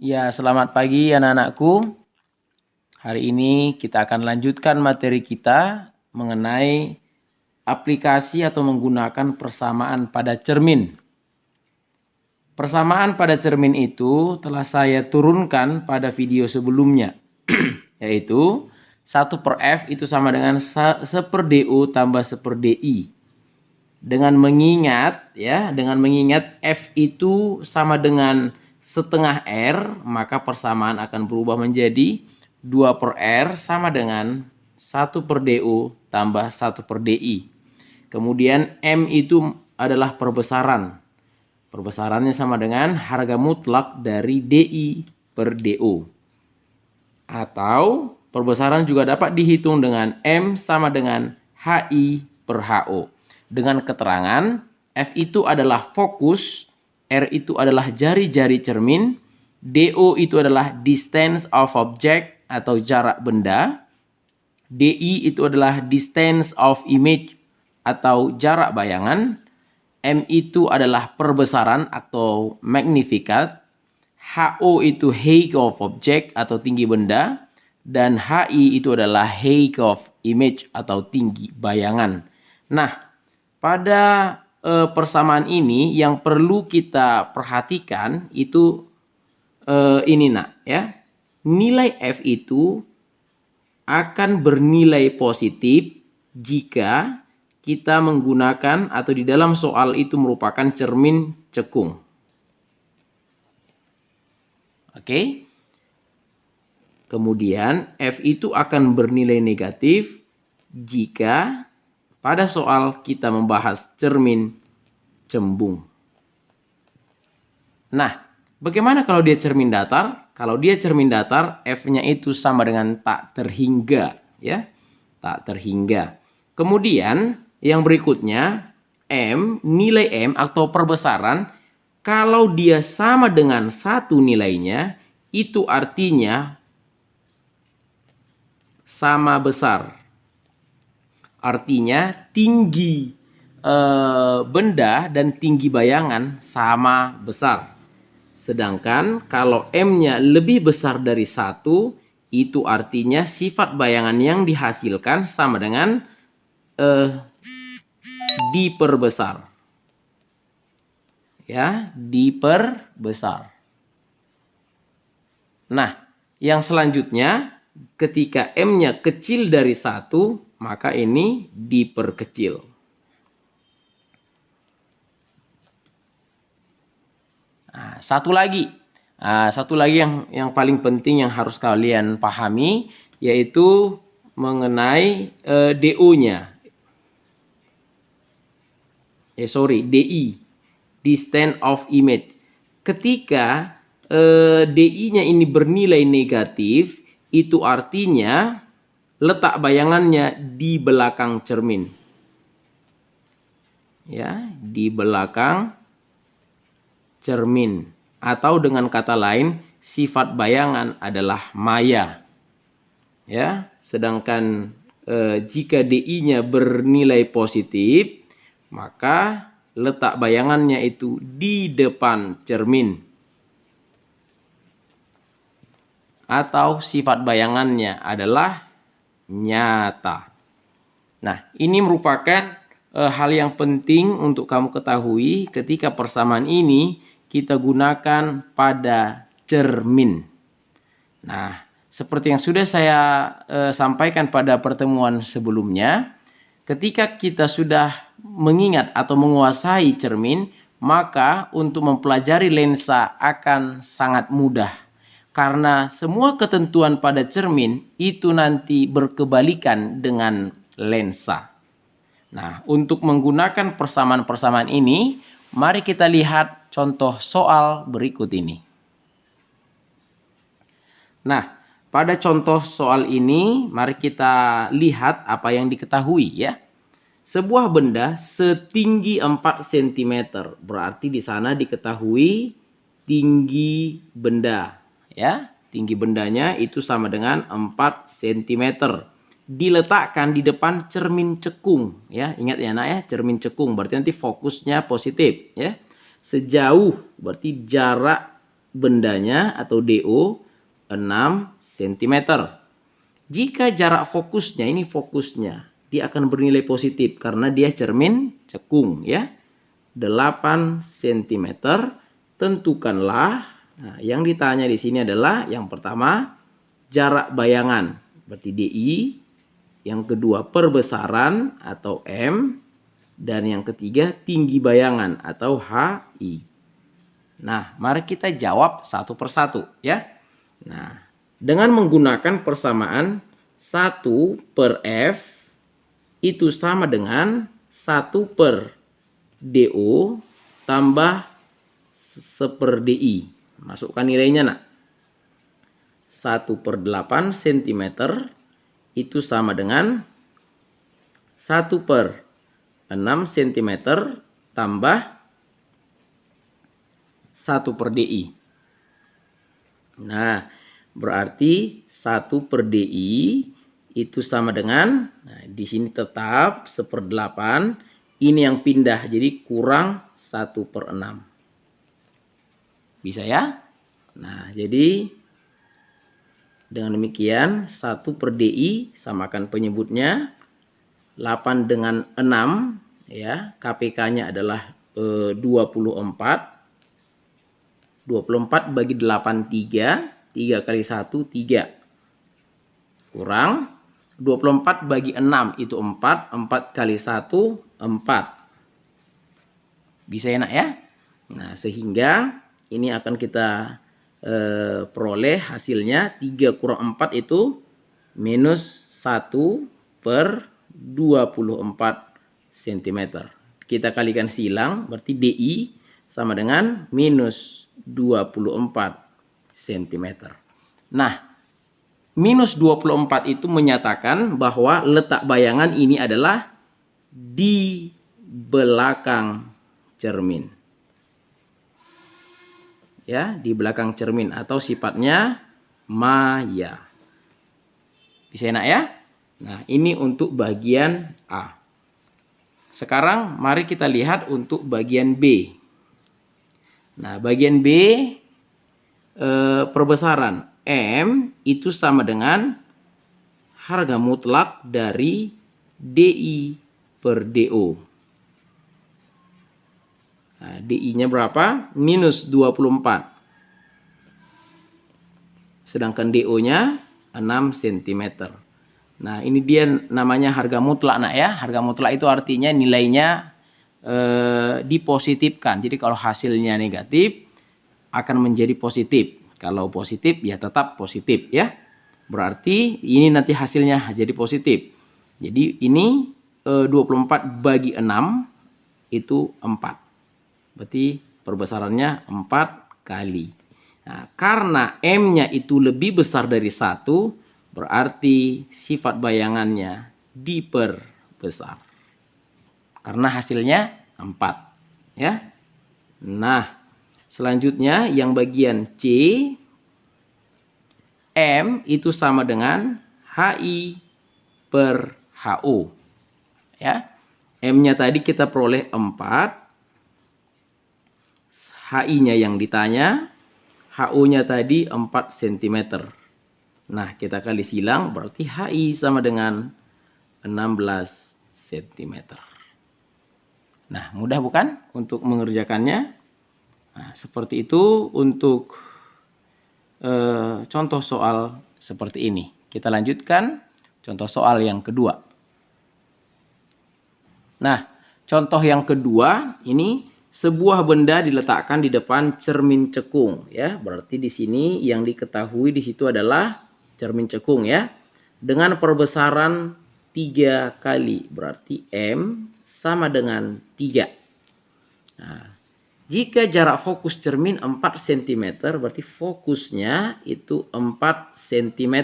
Ya, selamat pagi anak-anakku. Hari ini kita akan lanjutkan materi kita mengenai aplikasi atau menggunakan persamaan pada cermin. Persamaan pada cermin itu telah saya turunkan pada video sebelumnya, yaitu 1/F itu sama dengan 1/DO tambah 1/DI. Dengan mengingat F itu sama dengan setengah R, maka persamaan akan berubah menjadi 2/R sama dengan 1/DO tambah 1/DI. Kemudian M itu adalah perbesaran. Perbesarannya sama dengan harga mutlak dari DI per DO. Atau perbesaran juga dapat dihitung dengan M sama dengan HI per HO. Dengan keterangan F itu adalah fokus, R itu adalah jari-jari cermin, DO itu adalah distance of object atau jarak benda, DI itu adalah distance of image atau jarak bayangan, M itu adalah perbesaran atau magnificat, HO itu height of object atau tinggi benda, dan HI itu adalah height of image atau tinggi bayangan. Nah, pada persamaan ini yang perlu kita perhatikan itu ini ya. Nilai F itu akan bernilai positif jika kita menggunakan atau di dalam soal itu merupakan cermin cekung. Oke. Kemudian F itu akan bernilai negatif jika pada soal kita membahas cermin cembung. Nah, bagaimana kalau dia cermin datar? Kalau dia cermin datar, F-nya itu sama dengan tak terhingga, ya. Tak terhingga. Kemudian yang berikutnya, nilai M atau perbesaran, kalau dia sama dengan 1 nilainya, itu artinya sama besar. Artinya tinggi benda dan tinggi bayangan sama besar. Sedangkan kalau M-nya lebih besar dari 1, itu artinya sifat bayangan yang dihasilkan sama dengan diperbesar. Ya, diperbesar. Nah, yang selanjutnya ketika M-nya kecil dari 1, maka ini diperkecil. Nah, satu lagi yang paling penting yang harus kalian pahami, yaitu mengenai DO-nya. DI, distance of image. Ketika DI-nya ini bernilai negatif, itu artinya letak bayangannya di belakang cermin. Ya, di belakang cermin. Atau dengan kata lain, sifat bayangan adalah maya. Ya, sedangkan jika DI-nya bernilai positif, maka letak bayangannya itu di depan cermin. Atau sifat bayangannya adalah nyata. Nah, ini merupakan hal yang penting untuk kamu ketahui ketika persamaan ini kita gunakan pada cermin. Nah, seperti yang sudah saya sampaikan pada pertemuan sebelumnya, ketika kita sudah mengingat atau menguasai cermin, maka untuk mempelajari lensa akan sangat mudah. Karena semua ketentuan pada cermin itu nanti berkebalikan dengan lensa. Nah, untuk menggunakan persamaan-persamaan ini, mari kita lihat contoh soal berikut ini. Nah, pada contoh soal ini, mari kita lihat apa yang diketahui ya. Sebuah benda setinggi 4 cm, berarti di sana diketahui tinggi benda. Ya, tinggi bendanya itu sama dengan 4 cm. Diletakkan di depan cermin cekung, ya. Ingat ya, Nak ya, cermin cekung berarti nanti fokusnya positif, ya. Sejauh berarti jarak bendanya atau DO 6 cm. Jika jarak fokusnya, ini fokusnya, dia akan bernilai positif karena dia cermin cekung ya. 8 cm. Tentukanlah. Nah, yang ditanya di sini adalah yang pertama jarak bayangan, berarti DI. Yang kedua perbesaran atau M. Dan yang ketiga tinggi bayangan atau HI. Nah, mari kita jawab satu persatu ya. Nah, dengan menggunakan persamaan 1 per F itu sama dengan 1 per DO tambah 1 per DI. Masukkan nilainya nak. 1 per 8 cm itu sama dengan 1 per 6 cm tambah 1 per DI. Nah, berarti 1 per DI itu sama dengan, nah, di sini tetap 1/8. Ini yang pindah, jadi kurang 1 per 6. Bisa ya? Nah, jadi dengan demikian 1 per DI samakan penyebutnya. 8 dengan 6 ya, KPK-nya adalah 24. 24 bagi 8 3. 3 kali 1 3. Kurang 24 bagi 6 itu 4. 4 kali 1 4. Bisa enak ya? Nah, sehingga ini akan kita peroleh hasilnya 3 kurang 4 itu minus 1 per 24 cm. Kita kalikan silang, berarti DI sama dengan minus 24 cm. Nah, minus 24 itu menyatakan bahwa letak bayangan ini adalah di belakang cermin. Ya, di belakang cermin atau sifatnya maya. Bisa enak ya? Nah, ini untuk bagian A. Sekarang mari kita lihat untuk bagian B. Nah, bagian B perbesaran M itu sama dengan harga mutlak dari DI per DO. Nah, DI-nya berapa? Minus 24. Sedangkan DO-nya 6 cm. Nah, ini dia namanya harga mutlak nak ya. Harga mutlak itu artinya nilainya dipositifkan. Jadi kalau hasilnya negatif akan menjadi positif. Kalau positif ya tetap positif ya. Berarti ini nanti hasilnya jadi positif. Jadi ini 24 bagi 6 itu 4. Berarti perbesarannya 4 kali. Nah, karena M-nya itu lebih besar dari 1, berarti sifat bayangannya diperbesar. Karena hasilnya 4. Ya. Nah, selanjutnya yang bagian C, M itu sama dengan HI per HO. Ya. M-nya tadi kita peroleh 4. HI-nya yang ditanya, HO-nya tadi 4 cm. Nah, kita kali silang berarti HI sama dengan 16 cm. Nah, mudah bukan untuk mengerjakannya? Nah, seperti itu untuk contoh soal seperti ini. Kita lanjutkan contoh soal yang kedua. Nah, contoh yang kedua ini sebuah benda diletakkan di depan cermin cekung ya. Berarti di sini yang diketahui di situ adalah cermin cekung ya. Dengan perbesaran 3 kali, berarti M sama dengan 3. Nah, jika jarak fokus cermin 4 cm, berarti fokusnya itu 4 cm.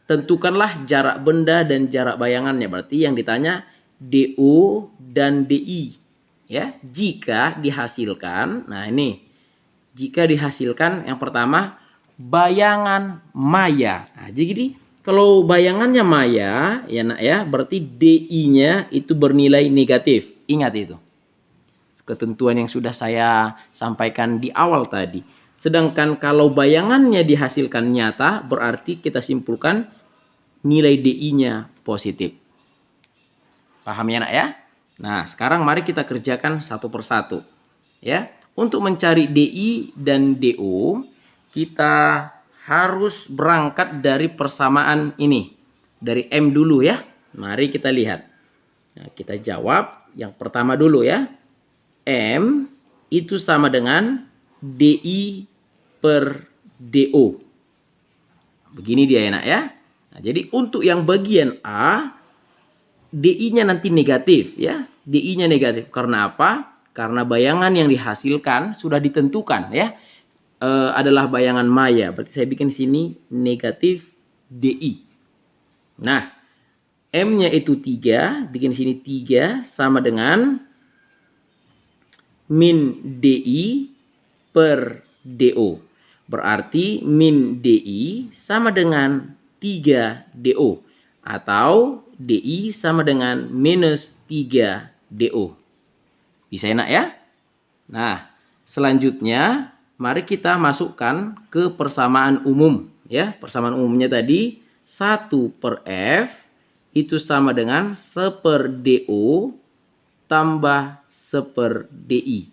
Tentukanlah jarak benda dan jarak bayangannya. Berarti yang ditanya DO dan DI. Ya, jika dihasilkan, nah ini, jika dihasilkan yang pertama bayangan maya. Nah, jadi kalau bayangannya maya, ya nak ya, berarti DI-nya itu bernilai negatif. Ingat itu. Ketentuan yang sudah saya sampaikan di awal tadi. Sedangkan kalau bayangannya dihasilkan nyata, berarti kita simpulkan nilai DI-nya positif. Paham ya nak ya? Nah, sekarang mari kita kerjakan satu persatu. Ya, untuk mencari DI dan DO, kita harus berangkat dari persamaan ini. Dari M dulu ya. Mari kita lihat. Nah, kita jawab yang pertama dulu ya. M itu sama dengan DI per DO. Begini dia enak ya. Nah, jadi untuk yang bagian A, DI-nya nanti negatif ya. DI-nya negatif. Karena apa? Karena bayangan yang dihasilkan sudah ditentukan ya. Adalah bayangan maya. Berarti saya bikin sini negatif DI. Nah, M-nya itu 3. Bikin sini 3 sama dengan min DI per DO. Berarti min DI sama dengan 3 DO. Atau DI sama dengan minus 3 DO. Bisa enak ya? Nah, selanjutnya mari kita masukkan ke persamaan umum. Ya, persamaan umumnya tadi 1 per F itu sama dengan 1 per DO tambah 1 per DI.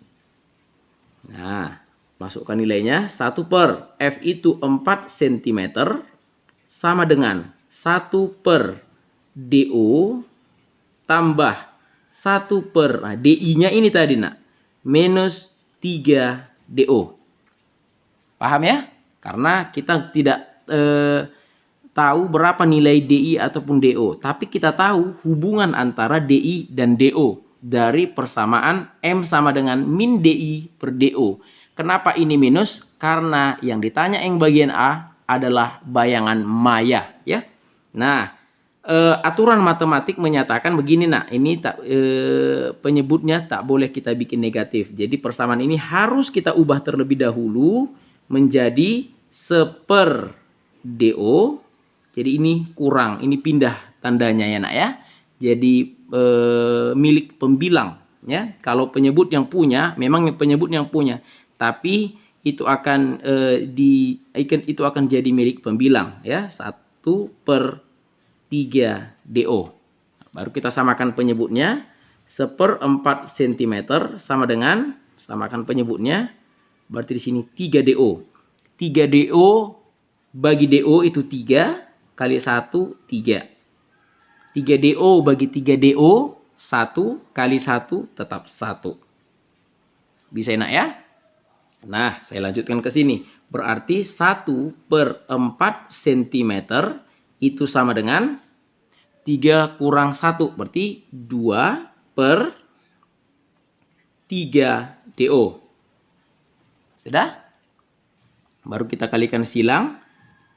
Nah, masukkan nilainya 1 per F itu 4 cm sama dengan 1 per DO tambah 1 per, nah DI-nya ini tadi nak, minus 3 DO. Paham ya? Karena kita tidak tahu berapa nilai DI ataupun DO. Tapi kita tahu hubungan antara DI dan DO dari persamaan M sama dengan min DI per DO. Kenapa ini minus? Karena yang ditanya yang bagian A adalah bayangan maya. Ya. Nah, aturan matematik menyatakan begini nak, ini penyebutnya tak boleh kita bikin negatif. Jadi persamaan ini harus kita ubah terlebih dahulu menjadi 1 per DO. Jadi ini kurang, ini pindah tandanya ya nak ya. Jadi milik pembilang ya. Kalau penyebut yang punya, memang penyebut yang punya, tapi itu akan itu akan jadi milik pembilang ya. 1 per 3 DO. Baru kita samakan penyebutnya. 1/4 cm sama dengan, samakan penyebutnya. Berarti di sini 3 DO. 3 DO bagi DO itu 3 kali 1 3. 3 DO bagi 3 DO 1 kali 1 tetap 1. Bisa enak ya? Nah, saya lanjutkan ke sini. Berarti 1 per 4 cm itu sama dengan 3 kurang 1. Berarti 2 per 3 DO. Sudah? Baru kita kalikan silang.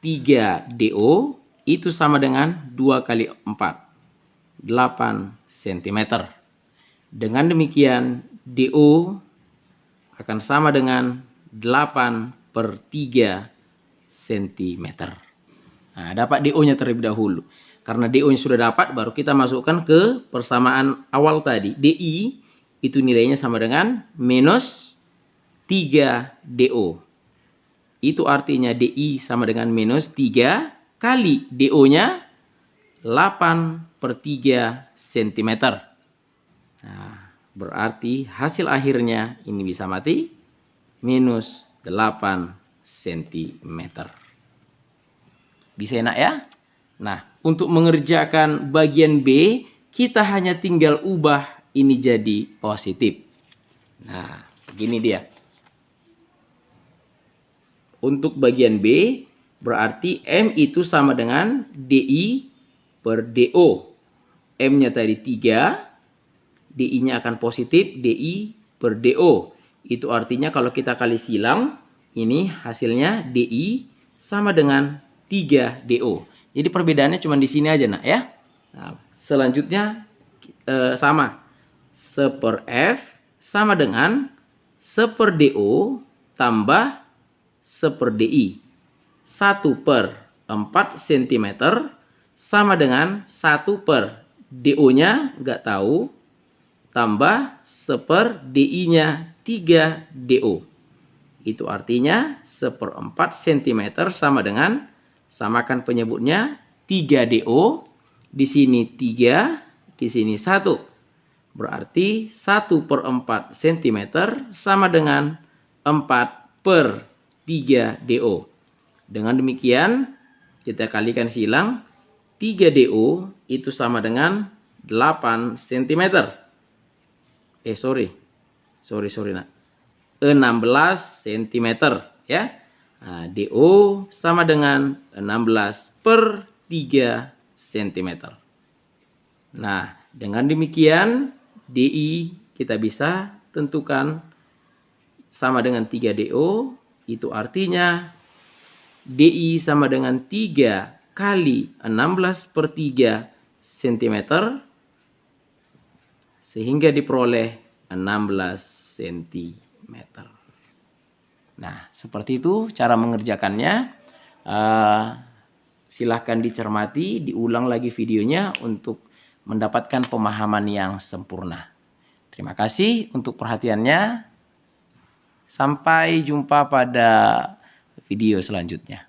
3 DO itu sama dengan 2 kali 4. 8 cm. Dengan demikian DO akan sama dengan 8 per 3 cm. Nah, dapat DO-nya terlebih dahulu. Karena DO-nya sudah dapat, baru kita masukkan ke persamaan awal tadi. DI itu nilainya sama dengan minus 3 DO. Itu artinya DI sama dengan minus 3 kali DO-nya 8 per 3 cm. Nah, berarti hasil akhirnya ini bisa mati minus 8 cm. Bisa enak ya? Nah, untuk mengerjakan bagian B, kita hanya tinggal ubah ini jadi positif. Nah, begini dia. Untuk bagian B, berarti M itu sama dengan DI per DO. M-nya tadi 3, DI-nya akan positif, DI per DO. Itu artinya kalau kita kali silang, ini hasilnya DI sama dengan 3 DO. Jadi perbedaannya cuma di sini aja nak ya. Nah, selanjutnya sama. 1 per F sama dengan 1 per DO tambah 1 per DI. 1 per 4 cm sama dengan 1 per DO-nya nggak tahu tambah 1 per DI-nya 3 DO. itu artinya 1/4 cm sama dengan, samakan penyebutnya, 3DO. Di sini 3, di sini 1. Berarti 1/4 cm sama dengan 4/3DO. Dengan demikian, kita kalikan silang, 3DO itu sama dengan 8 cm. Sorry nak. 16 cm ya. Nah, DO sama dengan 16/3 cm. Nah, dengan demikian DI kita bisa tentukan sama dengan 3DO. Itu artinya DI sama dengan 3 kali 16/3 cm, sehingga diperoleh 16 cm. Nah, seperti itu cara mengerjakannya. Silahkan dicermati, diulang lagi videonya untuk mendapatkan pemahaman yang sempurna. Terima kasih untuk perhatiannya. Sampai jumpa pada video selanjutnya.